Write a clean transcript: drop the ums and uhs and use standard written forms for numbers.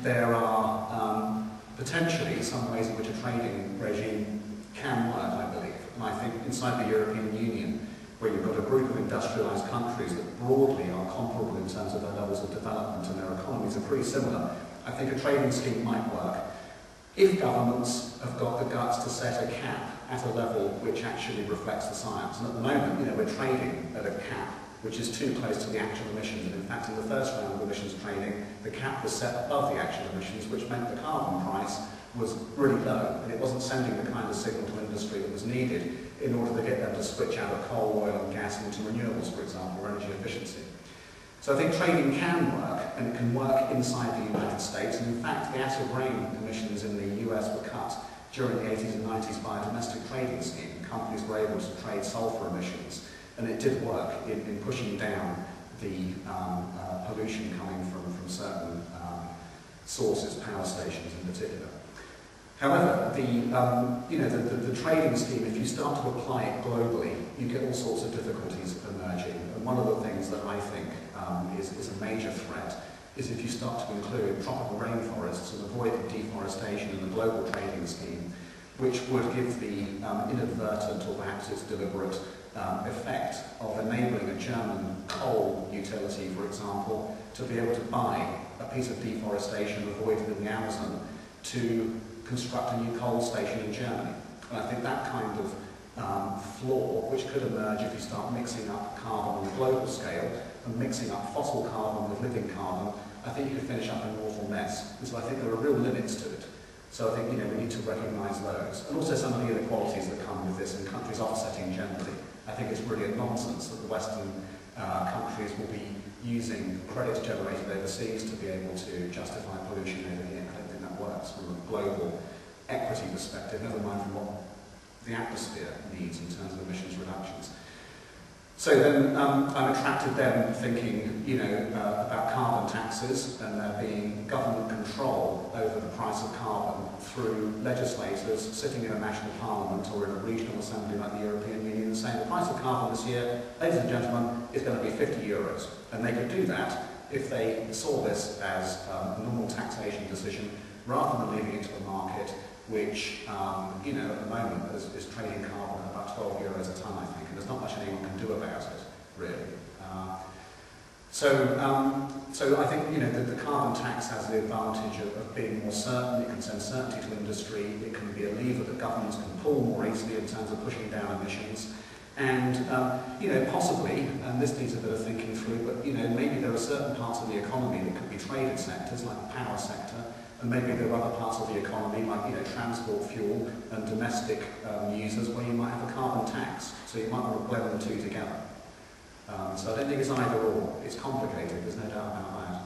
there are potentially some ways in which a trading regime can work, I believe. And I think inside the European Union, where you've got a group of industrialised countries that broadly are comparable in terms of their levels of development and their economies are pretty similar, I think a trading scheme might work if governments have got the guts to set a cap at a level which actually reflects the science. And at the moment, we're trading at a cap which is too close to the actual emissions. And in fact, in the first round of emissions trading, the cap was set above the actual emissions, which meant the carbon price was really low, and it wasn't sending the kind of signal to industry that was needed in order to get them to switch out of coal, oil and gas into renewables, for example, or energy efficiency. So I think trading can work, and it can work inside the United States. And in fact, the acid rain emissions in the US were cut during the 80s and 90s by a domestic trading scheme. Companies were able to trade sulfur emissions, and it did work in pushing down the pollution coming from certain sources, power stations in particular. However, the trading scheme, if you start to apply it globally, you get all sorts of difficulties emerging. And one of the things that I think is a major threat is if you start to include tropical rainforests and avoid the deforestation in the global trading scheme, which would give the inadvertent or perhaps its deliberate effect of enabling a German coal utility, for example, to be able to buy a piece of deforestation avoided in the Amazon to construct a new coal station in Germany. And I think that kind of flaw, which could emerge if you start mixing up carbon on a global scale and mixing up fossil carbon with living carbon, I think you could finish up in an awful mess. And so I think there are real limits to it. So I think we need to recognise those. And also some of the inequalities that come with this, and countries offsetting generally. I think it's really a nonsense that the Western countries will be using credits generated overseas to be able to justify pollution over here. I don't think that works from a global equity perspective, never mind from what the atmosphere needs in terms of emissions reductions. So then I'm attracted then thinking, about carbon taxes and there being government control over the price of carbon through legislators sitting in a national parliament or in a regional assembly like the European Union and saying the price of carbon this year, ladies and gentlemen, is going to be 50 euros. And they could do that if they saw this as a normal taxation decision rather than leaving it to the market, which, at the moment is trading carbon at about 12 euros a tonne, I think, and there's not much anyone can do about it, really. So I think, the carbon tax has the advantage of being more certain. It can send certainty to industry. It can be a lever that governments can pull more easily in terms of pushing down emissions. And, possibly, and this needs a bit of thinking through, but, maybe there are certain parts of the economy that could be traded sectors, like the power sector, and maybe there are other parts of the economy, like transport fuel and domestic users, where you might have a carbon tax. So you might want to blend the two together. So I don't think it's either or. It's complicated, there's no doubt about that.